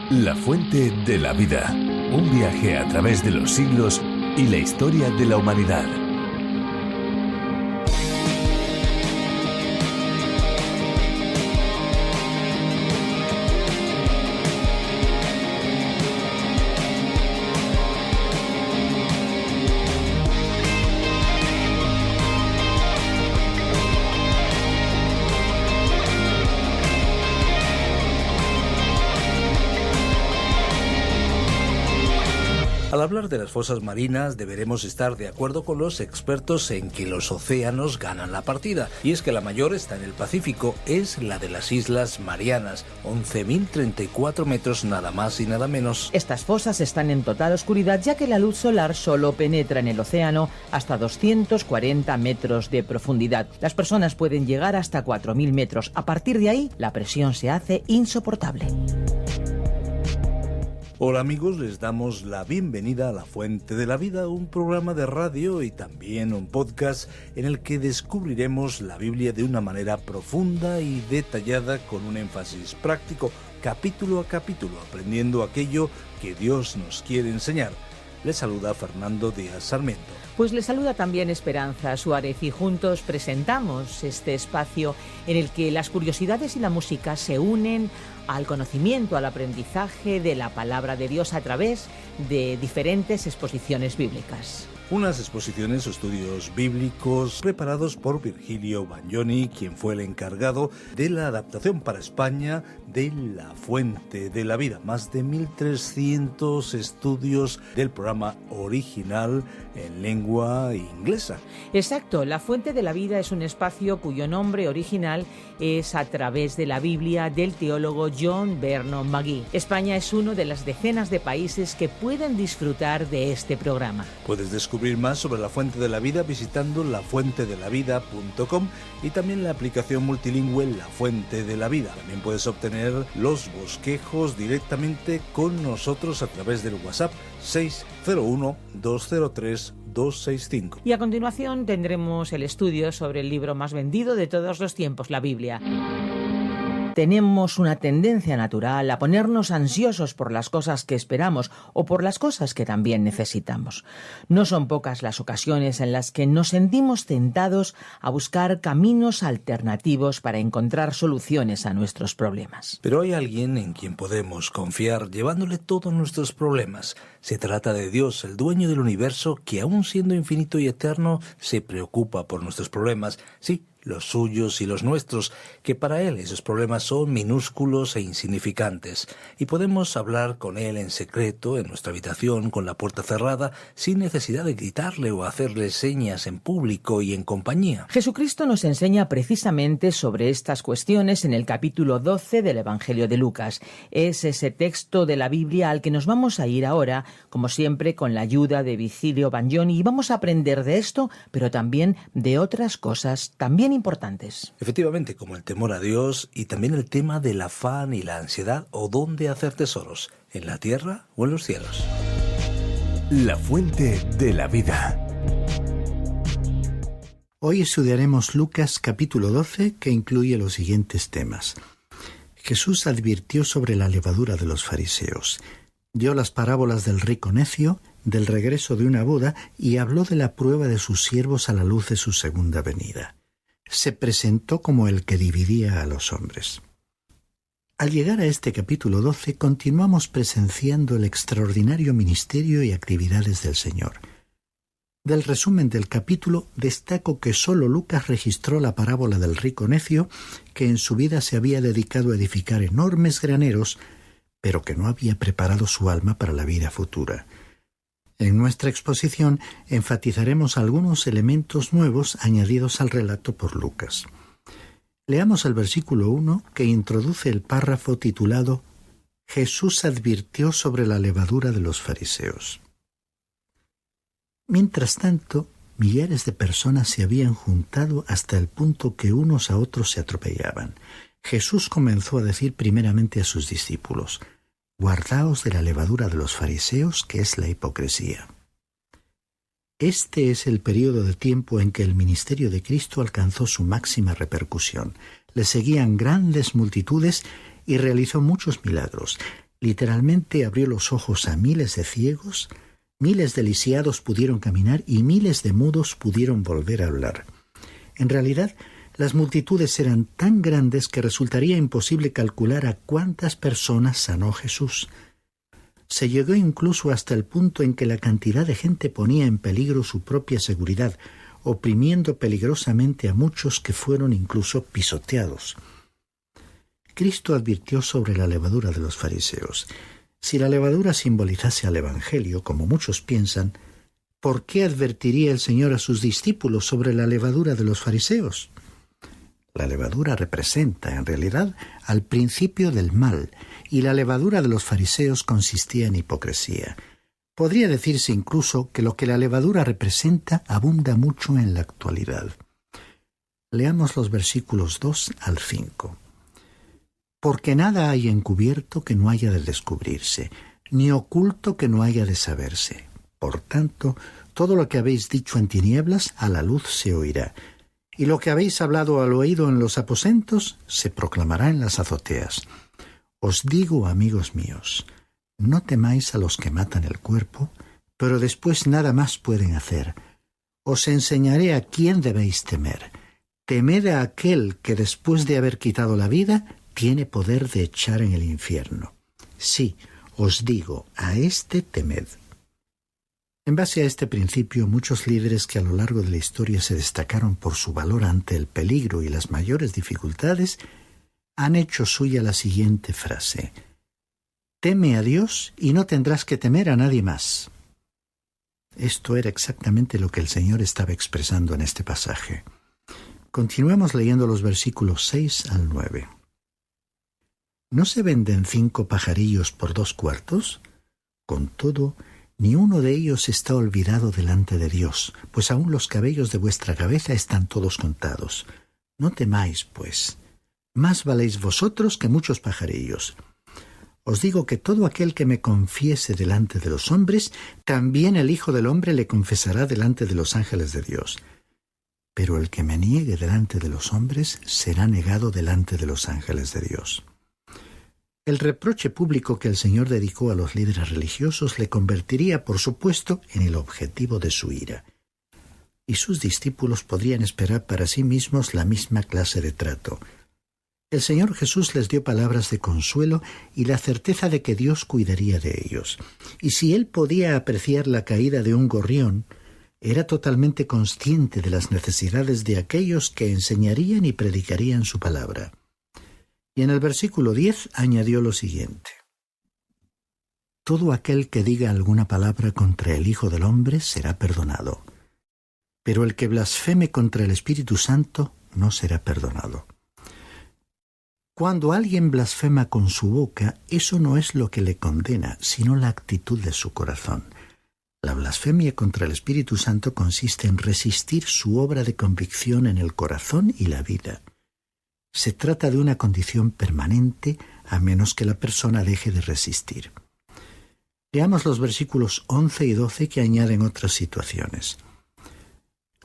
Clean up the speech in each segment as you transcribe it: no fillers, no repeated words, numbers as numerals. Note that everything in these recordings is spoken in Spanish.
La fuente de la vida. Un viaje a través de los siglos y la historia de la humanidad. Al hablar de las fosas marinas deberemos estar de acuerdo con los expertos en que los océanos ganan la partida, y es que la mayor está en el Pacífico, es la de las Islas Marianas, 11.034 metros nada más y nada menos. Estas fosas están en total oscuridad ya que la luz solar solo penetra en el océano hasta 240 metros de profundidad. Las personas pueden llegar hasta 4.000 metros. A partir de ahí, la presión se hace insoportable. Hola amigos, les damos la bienvenida a La Fuente de la Vida, un programa de radio y también un podcast en el que descubriremos la Biblia de una manera profunda y detallada con un énfasis práctico, capítulo a capítulo, aprendiendo aquello que Dios nos quiere enseñar. Les saluda Fernando Díaz Sarmiento. Pues les saluda también Esperanza Suárez y juntos presentamos este espacio en el que las curiosidades y la música se unen al conocimiento, al aprendizaje de la palabra de Dios a través de diferentes exposiciones bíblicas. Unas exposiciones o estudios bíblicos preparados por Virgilio Bagnoni, quien fue el encargado de la adaptación para España de La Fuente de la Vida. Más de 1.300 estudios del programa original en lengua inglesa. Exacto, La Fuente de la Vida es un espacio cuyo nombre original es a través de la Biblia del teólogo John Vernon McGee. España es uno de las decenas de países que pueden disfrutar de este programa. Puedes descubrir más sobre La Fuente de la Vida visitando lafuentedelavida.com y también la aplicación multilingüe La Fuente de la Vida. También puedes obtener los bosquejos directamente con nosotros a través del WhatsApp 601-203-265. Y a continuación tendremos el estudio sobre el libro más vendido de todos los tiempos, la Biblia. Tenemos una tendencia natural a ponernos ansiosos por las cosas que esperamos o por las cosas que también necesitamos. No son pocas las ocasiones en las que nos sentimos tentados a buscar caminos alternativos para encontrar soluciones a nuestros problemas. Pero hay alguien en quien podemos confiar llevándole todos nuestros problemas. Se trata de Dios, el dueño del universo, que aún siendo infinito y eterno, se preocupa por nuestros problemas. Sí, los suyos y los nuestros, que para Él esos problemas son minúsculos e insignificantes, y podemos hablar con Él en secreto, en nuestra habitación, con la puerta cerrada, sin necesidad de gritarle o hacerle señas en público y en compañía. Jesucristo nos enseña precisamente sobre estas cuestiones en el capítulo 12 del Evangelio de Lucas. Es ese texto de la Biblia al que nos vamos a ir ahora, como siempre, con la ayuda de Virgilio Bagnoni, y vamos a aprender de esto, pero también de otras cosas también importantes. Efectivamente, como el temor a Dios y también el tema del afán y la ansiedad o dónde hacer tesoros, en la tierra o en los cielos. La Fuente de la Vida. Hoy estudiaremos Lucas capítulo 12, que incluye los siguientes temas. Jesús advirtió sobre la levadura de los fariseos, dio las parábolas del rico necio, del regreso de una boda y habló de la prueba de sus siervos a la luz de su segunda venida. Se presentó como el que dividía a los hombres. Al llegar a este capítulo 12, continuamos presenciando el extraordinario ministerio y actividades del Señor. Del resumen del capítulo, destaco que solo Lucas registró la parábola del rico necio, que en su vida se había dedicado a edificar enormes graneros, pero que no había preparado su alma para la vida futura. En nuestra exposición enfatizaremos algunos elementos nuevos añadidos al relato por Lucas. Leamos el versículo 1, que introduce el párrafo titulado Jesús advirtió sobre la levadura de los fariseos. Mientras tanto, millares de personas se habían juntado hasta el punto que unos a otros se atropellaban. Jesús comenzó a decir primeramente a sus discípulos: guardaos de la levadura de los fariseos, que es la hipocresía. Este es el período de tiempo en que el ministerio de Cristo alcanzó su máxima repercusión. Le seguían grandes multitudes y realizó muchos milagros. Literalmente abrió los ojos a miles de ciegos, miles de lisiados pudieron caminar y miles de mudos pudieron volver a hablar. En realidad, las multitudes eran tan grandes que resultaría imposible calcular a cuántas personas sanó Jesús. Se llegó incluso hasta el punto en que la cantidad de gente ponía en peligro su propia seguridad, oprimiendo peligrosamente a muchos que fueron incluso pisoteados. Cristo advirtió sobre la levadura de los fariseos. Si la levadura simbolizase al Evangelio, como muchos piensan, ¿por qué advertiría el Señor a sus discípulos sobre la levadura de los fariseos? La levadura representa, en realidad, al principio del mal, y la levadura de los fariseos consistía en hipocresía. Podría decirse incluso que lo que la levadura representa abunda mucho en la actualidad. Leamos los versículos 2 al 5. Porque nada hay encubierto que no haya de descubrirse, ni oculto que no haya de saberse. Por tanto, todo lo que habéis dicho en tinieblas, a la luz se oirá. Y lo que habéis hablado al oído en los aposentos, se proclamará en las azoteas. Os digo, amigos míos, no temáis a los que matan el cuerpo, pero después nada más pueden hacer. Os enseñaré a quién debéis temer. Temed a aquel que después de haber quitado la vida, tiene poder de echar en el infierno. Sí, os digo, a este temed. En base a este principio, muchos líderes que a lo largo de la historia se destacaron por su valor ante el peligro y las mayores dificultades, han hecho suya la siguiente frase: teme a Dios y no tendrás que temer a nadie más. Esto era exactamente lo que el Señor estaba expresando en este pasaje. Continuemos leyendo los versículos 6 al 9. ¿No se venden 5 pajarillos por 2 cuartos? Con todo, ni uno de ellos está olvidado delante de Dios, pues aún los cabellos de vuestra cabeza están todos contados. No temáis, pues. Más valéis vosotros que muchos pajarillos. Os digo que todo aquel que me confiese delante de los hombres, también el Hijo del Hombre le confesará delante de los ángeles de Dios. Pero el que me niegue delante de los hombres, será negado delante de los ángeles de Dios. El reproche público que el Señor dedicó a los líderes religiosos le convertiría, por supuesto, en el objetivo de su ira. Y sus discípulos podrían esperar para sí mismos la misma clase de trato. El Señor Jesús les dio palabras de consuelo y la certeza de que Dios cuidaría de ellos. Y si Él podía apreciar la caída de un gorrión, era totalmente consciente de las necesidades de aquellos que enseñarían y predicarían su palabra. Y en el versículo 10 añadió lo siguiente: todo aquel que diga alguna palabra contra el Hijo del Hombre será perdonado, pero el que blasfeme contra el Espíritu Santo no será perdonado. Cuando alguien blasfema con su boca, eso no es lo que le condena, sino la actitud de su corazón. La blasfemia contra el Espíritu Santo consiste en resistir su obra de convicción en el corazón y la vida. Se trata de una condición permanente, a menos que la persona deje de resistir. Leamos los versículos 11 y 12 que añaden otras situaciones.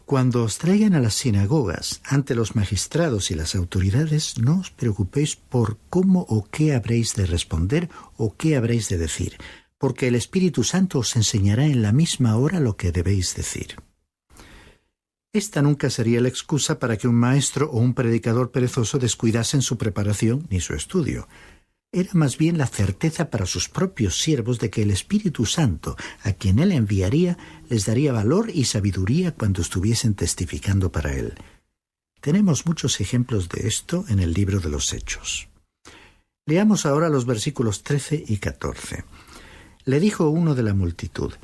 Cuando os traigan a las sinagogas, ante los magistrados y las autoridades, no os preocupéis por cómo o qué habréis de responder o qué habréis de decir, porque el Espíritu Santo os enseñará en la misma hora lo que debéis decir. Esta nunca sería la excusa para que un maestro o un predicador perezoso descuidasen su preparación ni su estudio. Era más bien la certeza para sus propios siervos de que el Espíritu Santo, a quien Él enviaría, les daría valor y sabiduría cuando estuviesen testificando para Él. Tenemos muchos ejemplos de esto en el libro de los Hechos. Leamos ahora los versículos 13 y 14. Le dijo uno de la multitud: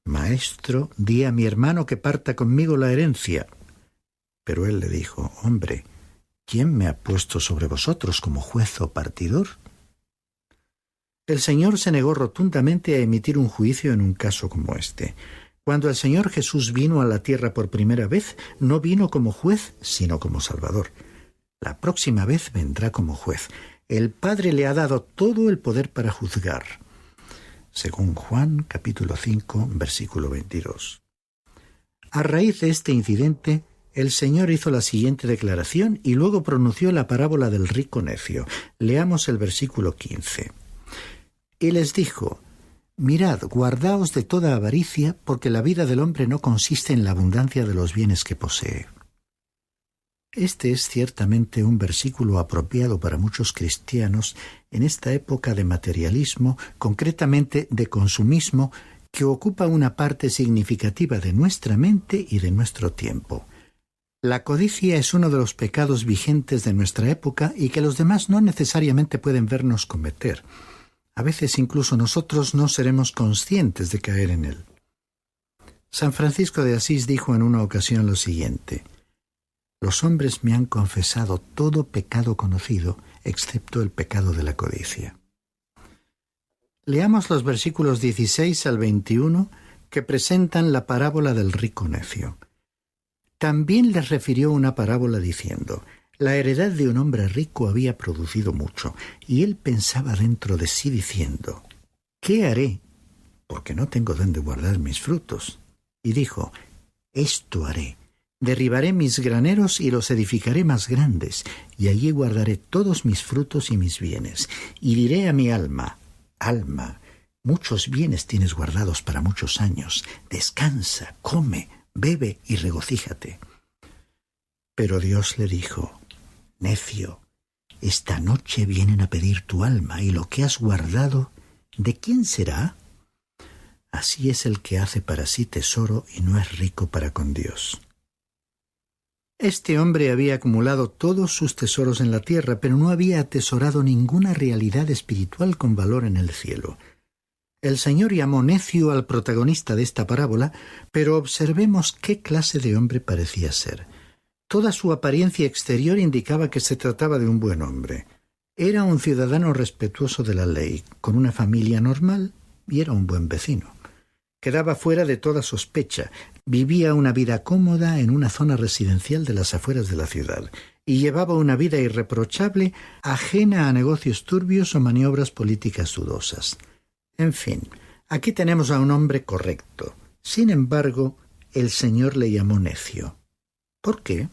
Maestro, di a mi hermano que parta conmigo la herencia. Pero él le dijo: Hombre, ¿quién me ha puesto sobre vosotros como juez o partidor? El Señor se negó rotundamente a emitir un juicio en un caso como este. Cuando el Señor Jesús vino a la tierra por primera vez, no vino como juez, sino como Salvador. La próxima vez vendrá como juez. El Padre le ha dado todo el poder para juzgar. Según Juan, capítulo 5, versículo 22. A raíz de este incidente, el Señor hizo la siguiente declaración y luego pronunció la parábola del rico necio. Leamos el versículo 15. Y les dijo: Mirad, guardaos de toda avaricia, porque la vida del hombre no consiste en la abundancia de los bienes que posee. Este es ciertamente un versículo apropiado para muchos cristianos en esta época de materialismo, concretamente de consumismo, que ocupa una parte significativa de nuestra mente y de nuestro tiempo. La codicia es uno de los pecados vigentes de nuestra época y que los demás no necesariamente pueden vernos cometer. A veces incluso nosotros no seremos conscientes de caer en él. San Francisco de Asís dijo en una ocasión lo siguiente: Los hombres me han confesado todo pecado conocido, excepto el pecado de la codicia. Leamos los versículos 16 al 21 que presentan la parábola del rico necio. También les refirió una parábola diciendo: La heredad de un hombre rico había producido mucho, y él pensaba dentro de sí diciendo: ¿Qué haré? Porque no tengo dónde guardar mis frutos. Y dijo: Esto haré. Derribaré mis graneros y los edificaré más grandes, y allí guardaré todos mis frutos y mis bienes. Y diré a mi alma: Alma, muchos bienes tienes guardados para muchos años. Descansa, come, bebe y regocíjate. Pero Dios le dijo: Necio, esta noche vienen a pedir tu alma, y lo que has guardado, ¿de quién será? Así es el que hace para sí tesoro y no es rico para con Dios. Este hombre había acumulado todos sus tesoros en la tierra, pero no había atesorado ninguna realidad espiritual con valor en el cielo. El Señor llamó necio al protagonista de esta parábola, pero observemos qué clase de hombre parecía ser. Toda su apariencia exterior indicaba que se trataba de un buen hombre. Era un ciudadano respetuoso de la ley, con una familia normal, y era un buen vecino. Quedaba fuera de toda sospecha, vivía una vida cómoda en una zona residencial de las afueras de la ciudad, y llevaba una vida irreprochable, ajena a negocios turbios o maniobras políticas dudosas. En fin, aquí tenemos a un hombre correcto. Sin embargo, el Señor le llamó necio. ¿Por qué?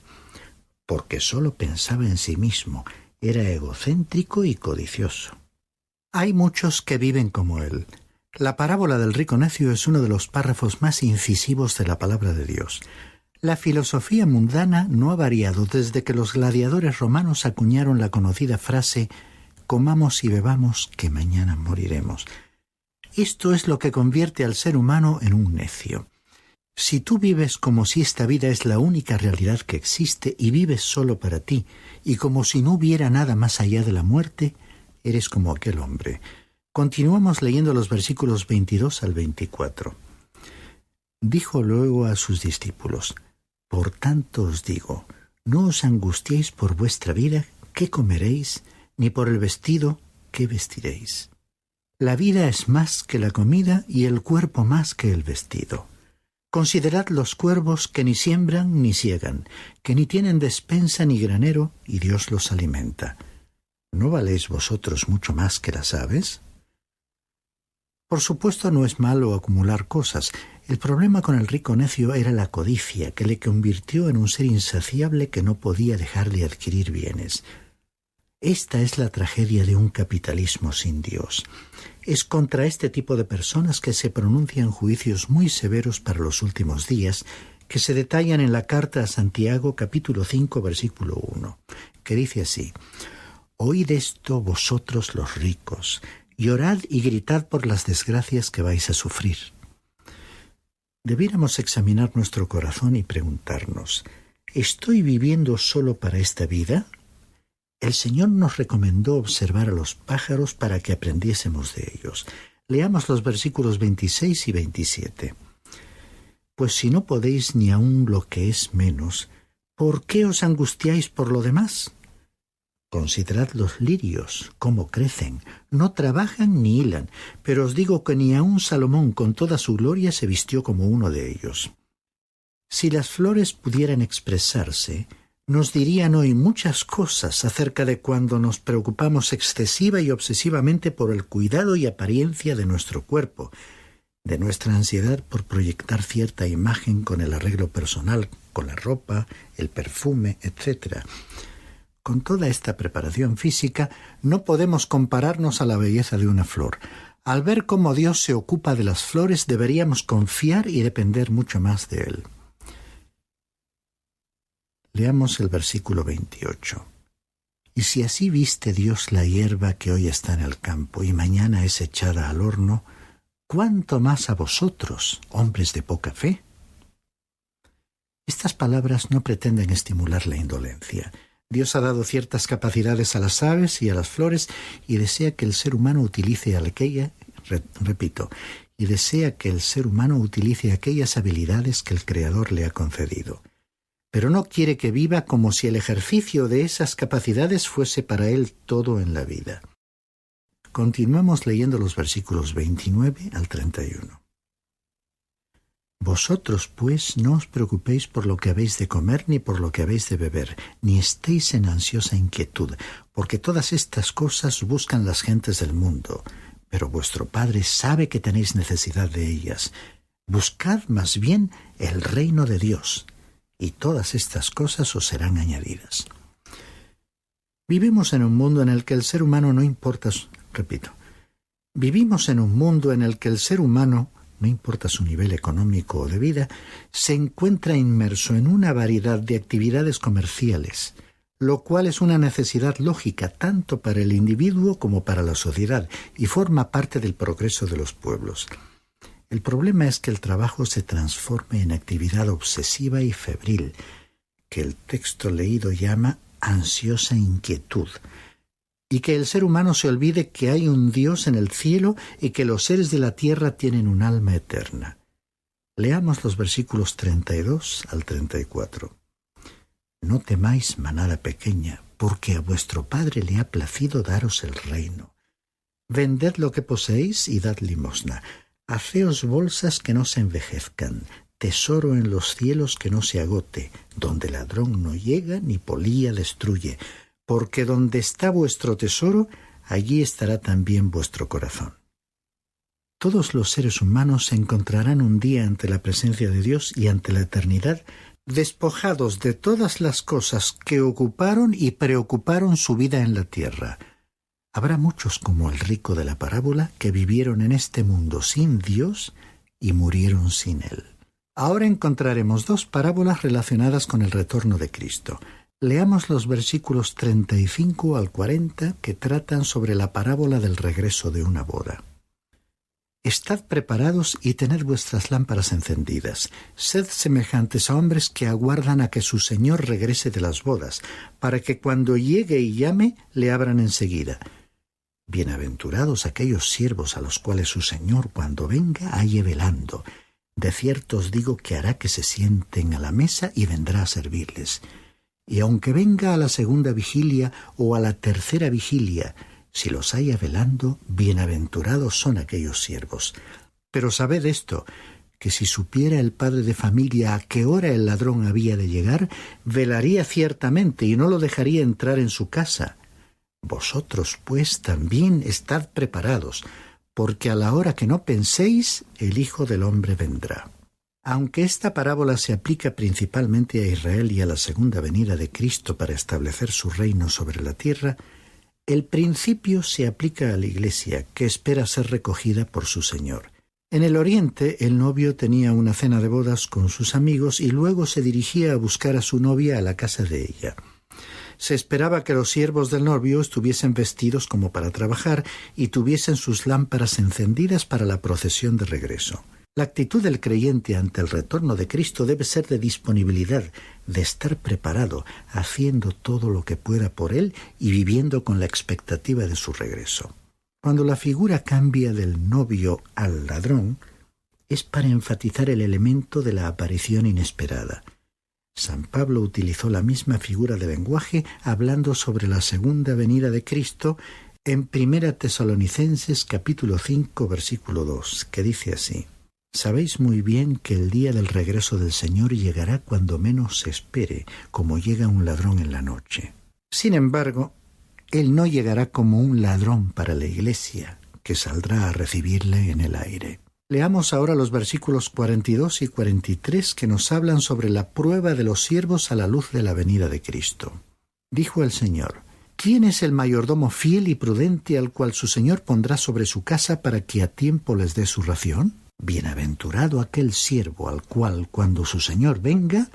Porque solo pensaba en sí mismo, era egocéntrico y codicioso. Hay muchos que viven como él. La parábola del rico necio es uno de los párrafos más incisivos de la palabra de Dios. La filosofía mundana no ha variado desde que los gladiadores romanos acuñaron la conocida frase: comamos y bebamos, que mañana moriremos. Esto es lo que convierte al ser humano en un necio. Si tú vives como si esta vida es la única realidad que existe y vives solo para ti, y como si no hubiera nada más allá de la muerte, eres como aquel hombre. Continuamos leyendo los versículos 22 al 24. Dijo luego a sus discípulos: Por tanto os digo, no os angustiéis por vuestra vida, ¿qué comeréis? Ni por el vestido, ¿qué vestiréis? La vida es más que la comida y el cuerpo más que el vestido. Considerad los cuervos que ni siembran ni siegan, que ni tienen despensa ni granero, y Dios los alimenta. ¿No valéis vosotros mucho más que las aves? Por supuesto, no es malo acumular cosas. El problema con el rico necio era la codicia, que le convirtió en un ser insaciable que no podía dejar de adquirir bienes. Esta es la tragedia de un capitalismo sin Dios. Es contra este tipo de personas que se pronuncian juicios muy severos para los últimos días, que se detallan en la carta a Santiago, capítulo 5, versículo 1, que dice así: Oíd esto vosotros los ricos, llorad y gritad por las desgracias que vais a sufrir. Debiéramos examinar nuestro corazón y preguntarnos: ¿estoy viviendo solo para esta vida? El Señor nos recomendó observar a los pájaros para que aprendiésemos de ellos. Leamos los versículos 26 y 27. Pues si no podéis ni aun lo que es menos, ¿por qué os angustiáis por lo demás? Considerad los lirios, cómo crecen, no trabajan ni hilan, pero os digo que ni aun Salomón con toda su gloria se vistió como uno de ellos. Si las flores pudieran expresarse, nos dirían hoy muchas cosas acerca de cuando nos preocupamos excesiva y obsesivamente por el cuidado y apariencia de nuestro cuerpo, de nuestra ansiedad por proyectar cierta imagen con el arreglo personal, con la ropa, el perfume, etc. Con toda esta preparación física, no podemos compararnos a la belleza de una flor. Al ver cómo Dios se ocupa de las flores, deberíamos confiar y depender mucho más de Él. Leamos el versículo 28. Y si así viste Dios la hierba que hoy está en el campo y mañana es echada al horno, ¿cuánto más a vosotros, hombres de poca fe? Estas palabras no pretenden estimular la indolencia. Dios ha dado ciertas capacidades a las aves y a las flores y desea que el ser humano utilice aquellas habilidades que el Creador le ha concedido. Pero no quiere que viva como si el ejercicio de esas capacidades fuese para él todo en la vida. Continuemos leyendo los versículos 29 al 31. Vosotros, pues, no os preocupéis por lo que habéis de comer ni por lo que habéis de beber, ni estéis en ansiosa inquietud, porque todas estas cosas buscan las gentes del mundo, pero vuestro Padre sabe que tenéis necesidad de ellas. Buscad más bien el reino de Dios, y todas estas cosas os serán añadidas. Vivimos en un mundo en el que el ser humano no importa su nivel económico o de vida, se encuentra inmerso en una variedad de actividades comerciales, lo cual es una necesidad lógica tanto para el individuo como para la sociedad y forma parte del progreso de los pueblos. El problema es que el trabajo se transforme en actividad obsesiva y febril, que el texto leído llama ansiosa inquietud, y que el ser humano se olvide que hay un Dios en el cielo y que los seres de la tierra tienen un alma eterna. Leamos los versículos 32 al 34. No temáis, manada pequeña, porque a vuestro Padre le ha placido daros el reino. Vended lo que poseéis y dad limosna. Haceos bolsas que no se envejezcan, tesoro en los cielos que no se agote, donde ladrón no llega ni polilla destruye, porque donde está vuestro tesoro, allí estará también vuestro corazón. Todos los seres humanos se encontrarán un día ante la presencia de Dios y ante la eternidad, despojados de todas las cosas que ocuparon y preocuparon su vida en la tierra. Habrá muchos como el rico de la parábola que vivieron en este mundo sin Dios y murieron sin Él. Ahora encontraremos dos parábolas relacionadas con el retorno de Cristo. Leamos los versículos 35 al 40 que tratan sobre la parábola del regreso de una boda. Estad preparados y tened vuestras lámparas encendidas. Sed semejantes a hombres que aguardan a que su señor regrese de las bodas, para que cuando llegue y llame, le abran enseguida. Bienaventurados aquellos siervos a los cuales su señor cuando venga halle velando. De cierto os digo que hará que se sienten a la mesa y vendrá a servirles. Y aunque venga a la segunda vigilia o a la tercera vigilia, si los haya velando, bienaventurados son aquellos siervos. Pero sabed esto, que si supiera el padre de familia a qué hora el ladrón había de llegar, velaría ciertamente y no lo dejaría entrar en su casa. Vosotros, pues, también estad preparados, porque a la hora que no penséis, el Hijo del Hombre vendrá. Aunque esta parábola se aplica principalmente a Israel y a la segunda venida de Cristo para establecer su reino sobre la tierra, el principio se aplica a la Iglesia, que espera ser recogida por su Señor. En el Oriente, el novio tenía una cena de bodas con sus amigos y luego se dirigía a buscar a su novia a la casa de ella. Se esperaba que los siervos del novio estuviesen vestidos como para trabajar y tuviesen sus lámparas encendidas para la procesión de regreso. La actitud del creyente ante el retorno de Cristo debe ser de disponibilidad, de estar preparado, haciendo todo lo que pueda por Él y viviendo con la expectativa de su regreso. Cuando la figura cambia del novio al ladrón, es para enfatizar el elemento de la aparición inesperada. San Pablo utilizó la misma figura de lenguaje hablando sobre la segunda venida de Cristo en 1 Tesalonicenses capítulo 5 versículo 2, que dice así: Sabéis muy bien que el día del regreso del Señor llegará cuando menos se espere, como llega un ladrón en la noche. Sin embargo, Él no llegará como un ladrón para la Iglesia, que saldrá a recibirle en el aire. Leamos ahora los versículos 42 y 43 que nos hablan sobre la prueba de los siervos a la luz de la venida de Cristo. Dijo el Señor: ¿Quién es el mayordomo fiel y prudente al cual su señor pondrá sobre su casa para que a tiempo les dé su ración? Bienaventurado aquel siervo al cual, cuando su señor venga,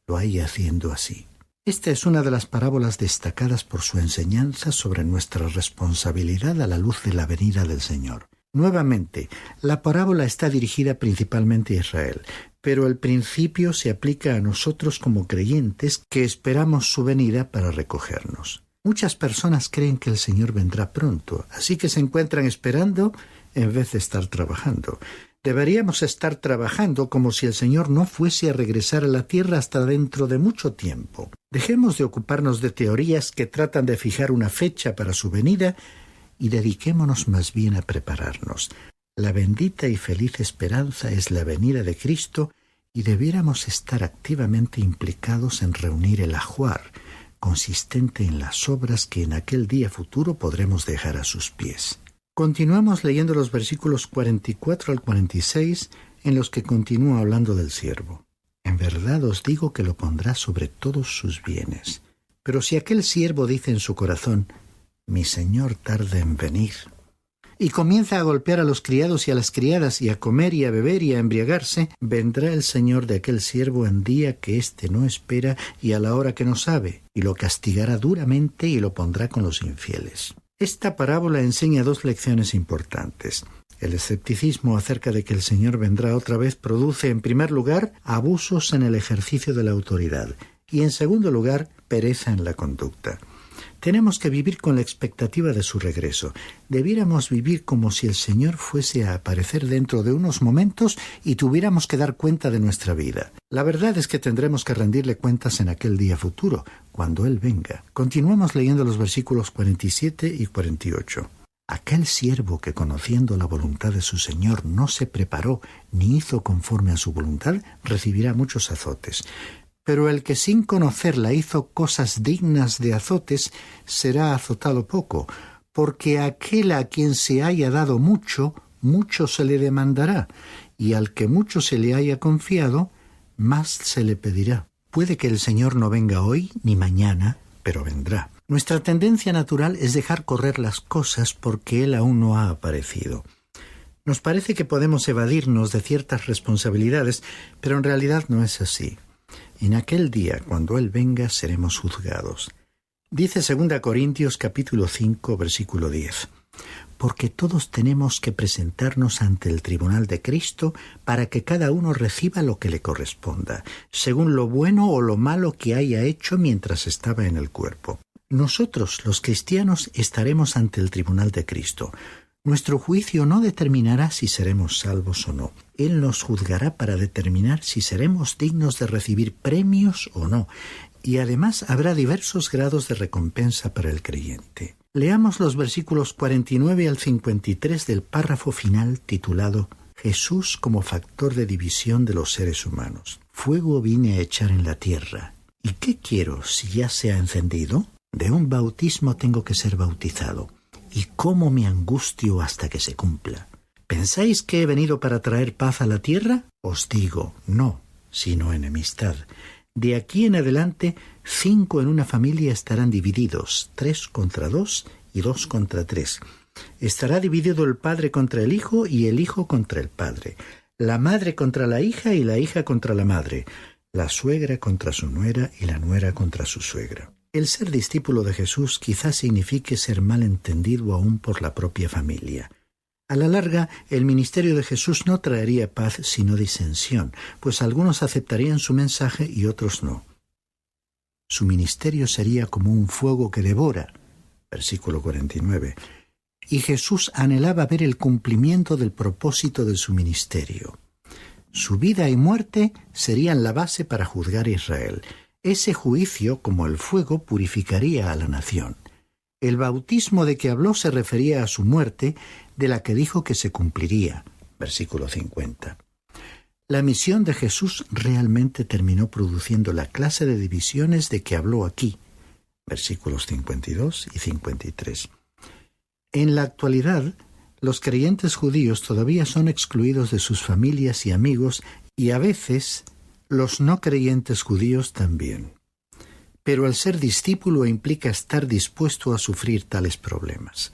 lo haya haciendo así. Esta es una de las parábolas destacadas por su enseñanza sobre nuestra responsabilidad a la luz de la venida del Señor. Nuevamente, la parábola está dirigida principalmente a Israel, pero el principio se aplica a nosotros como creyentes que esperamos su venida para recogernos. Muchas personas creen que el Señor vendrá pronto, así que se encuentran esperando en vez de estar trabajando. Deberíamos estar trabajando como si el Señor no fuese a regresar a la tierra hasta dentro de mucho tiempo. Dejemos de ocuparnos de teorías que tratan de fijar una fecha para su venida y dediquémonos más bien a prepararnos. La bendita y feliz esperanza es la venida de Cristo y debiéramos estar activamente implicados en reunir el ajuar, consistente en las obras que en aquel día futuro podremos dejar a sus pies. Continuamos leyendo los versículos 44 al 46, en los que continúa hablando del siervo. En verdad os digo que lo pondrá sobre todos sus bienes. Pero si aquel siervo dice en su corazón, mi señor tarda en venir, y comienza a golpear a los criados y a las criadas, y a comer y a beber y a embriagarse, vendrá el señor de aquel siervo en día que éste no espera y a la hora que no sabe, y lo castigará duramente y lo pondrá con los infieles. Esta parábola enseña dos lecciones importantes. El escepticismo acerca de que el Señor vendrá otra vez produce, en primer lugar, abusos en el ejercicio de la autoridad y, en segundo lugar, pereza en la conducta. Tenemos que vivir con la expectativa de su regreso. Debiéramos vivir como si el Señor fuese a aparecer dentro de unos momentos y tuviéramos que dar cuenta de nuestra vida. La verdad es que tendremos que rendirle cuentas en aquel día futuro, cuando Él venga. Continuamos leyendo los versículos 47 y 48. Aquel siervo que, conociendo la voluntad de su Señor, no se preparó ni hizo conforme a su voluntad, recibirá muchos azotes. Pero el que sin conocerla hizo cosas dignas de azotes, será azotado poco, porque aquel a quien se haya dado mucho, mucho se le demandará, y al que mucho se le haya confiado, más se le pedirá. Puede que el Señor no venga hoy ni mañana, pero vendrá. Nuestra tendencia natural es dejar correr las cosas porque Él aún no ha aparecido. Nos parece que podemos evadirnos de ciertas responsabilidades, pero en realidad no es así. En aquel día, cuando Él venga, seremos juzgados. Dice 2 Corintios capítulo 5, versículo 10. Porque todos tenemos que presentarnos ante el tribunal de Cristo para que cada uno reciba lo que le corresponda, según lo bueno o lo malo que haya hecho mientras estaba en el cuerpo. Nosotros, los cristianos, estaremos ante el tribunal de Cristo. Nuestro juicio no determinará si seremos salvos o no. Él nos juzgará para determinar si seremos dignos de recibir premios o no. Y además habrá diversos grados de recompensa para el creyente. Leamos los versículos 49 al 53 del párrafo final titulado Jesús como factor de división de los seres humanos. Fuego vine a echar en la tierra. ¿Y qué quiero si ya se ha encendido? De un bautismo tengo que ser bautizado. ¿Y cómo me angustio hasta que se cumpla? ¿Pensáis que he venido para traer paz a la tierra? Os digo, no, sino enemistad. De aquí en adelante, 5 en una familia estarán divididos, 3 contra 2 y 2 contra 3. Estará dividido el padre contra el hijo y el hijo contra el padre, la madre contra la hija y la hija contra la madre, la suegra contra su nuera y la nuera contra su suegra. El ser discípulo de Jesús quizás signifique ser mal entendido aún por la propia familia. A la larga, el ministerio de Jesús no traería paz sino disensión, pues algunos aceptarían su mensaje y otros no. Su ministerio sería como un fuego que devora, versículo 49, y Jesús anhelaba ver el cumplimiento del propósito de su ministerio. Su vida y muerte serían la base para juzgar a Israel. Ese juicio, como el fuego, purificaría a la nación. El bautismo de que habló se refería a su muerte, de la que dijo que se cumpliría. Versículo 50. La misión de Jesús realmente terminó produciendo la clase de divisiones de que habló aquí. Versículos 52 y 53. En la actualidad, los creyentes judíos todavía son excluidos de sus familias y amigos y a veces los no creyentes judíos también. pero el ser discípulo implica estar dispuesto a sufrir tales problemas.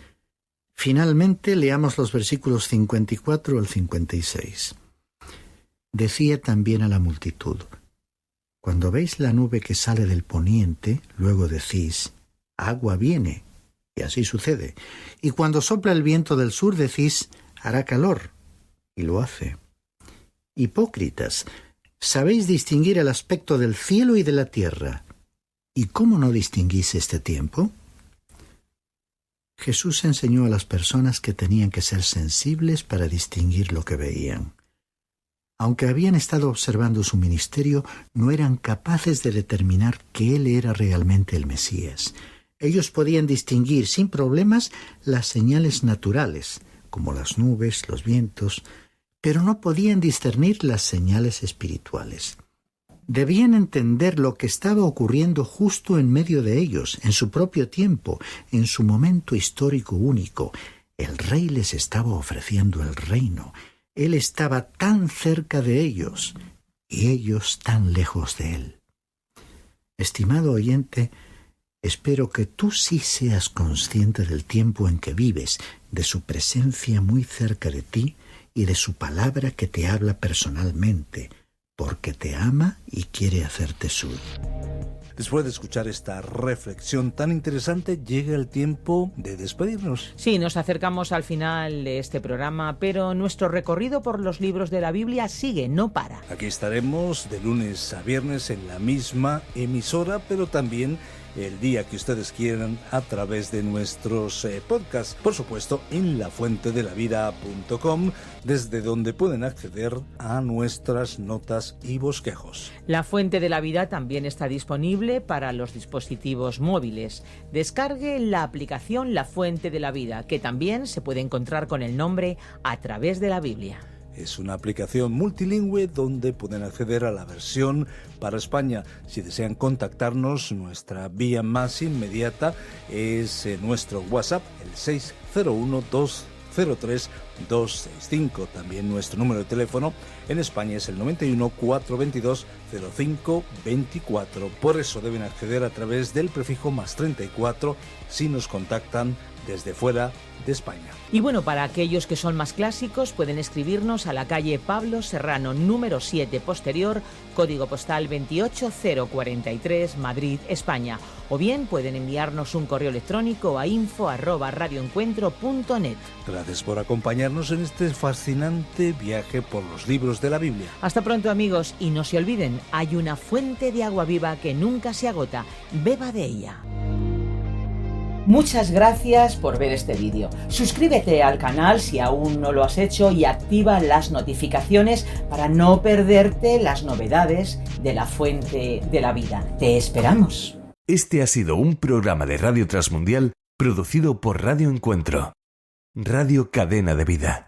Finalmente, leamos los versículos 54 al 56. Decía también a la multitud: cuando veis la nube que sale del poniente, luego decís: agua viene, y así sucede. Y cuando sopla el viento del sur, decís: hará calor, y lo hace. Hipócritas, sabéis distinguir el aspecto del cielo y de la tierra. ¿Y cómo no distinguís este tiempo? Jesús enseñó a las personas que tenían que ser sensibles para distinguir lo que veían. Aunque habían estado observando su ministerio, no eran capaces de determinar que Él era realmente el Mesías. Ellos podían distinguir sin problemas las señales naturales, como las nubes, los vientos, pero no podían discernir las señales espirituales. Debían entender lo que estaba ocurriendo justo en medio de ellos, en su propio tiempo, en su momento histórico único. El rey les estaba ofreciendo el reino. Él estaba tan cerca de ellos y ellos tan lejos de él. Estimado oyente, espero que tú sí seas consciente del tiempo en que vives, de su presencia muy cerca de ti y de su palabra que te habla personalmente, porque te ama y quiere hacerte suyo. Después de escuchar esta reflexión tan interesante, llega el tiempo de despedirnos. Sí, nos acercamos al final de este programa, pero nuestro recorrido por los libros de la Biblia sigue, no para. Aquí estaremos de lunes a viernes en la misma emisora, pero también el día que ustedes quieran a través de nuestros podcasts. Por supuesto, en lafuentedelavida.com, desde donde pueden acceder a nuestras notas y bosquejos. La Fuente de la Vida también está disponible para los dispositivos móviles. Descargue la aplicación La Fuente de la Vida, que también se puede encontrar con el nombre A través de la Biblia. Es una aplicación multilingüe donde pueden acceder a la versión para España. Si desean contactarnos, nuestra vía más inmediata es nuestro WhatsApp, el 601-203-265. También nuestro número de teléfono en España es el 91 422 0524. Por eso deben acceder a través del prefijo más 34 si nos contactan desde fuera de España. Y bueno, para aquellos que son más clásicos, pueden escribirnos a la calle Pablo Serrano, número 7 posterior, código postal 28043, Madrid, España. O bien pueden enviarnos un correo electrónico a info@radioencuentro.net. Gracias por acompañarnos en este fascinante viaje por los libros de la Biblia. Hasta pronto, amigos, y no se olviden, hay una fuente de agua viva que nunca se agota. Beba de ella. Muchas gracias por ver este vídeo. Suscríbete al canal si aún no lo has hecho y activa las notificaciones para no perderte las novedades de la Fuente de la Vida. Te esperamos. Este ha sido un programa de Radio Transmundial producido por Radio Encuentro, Radio Cadena de Vida.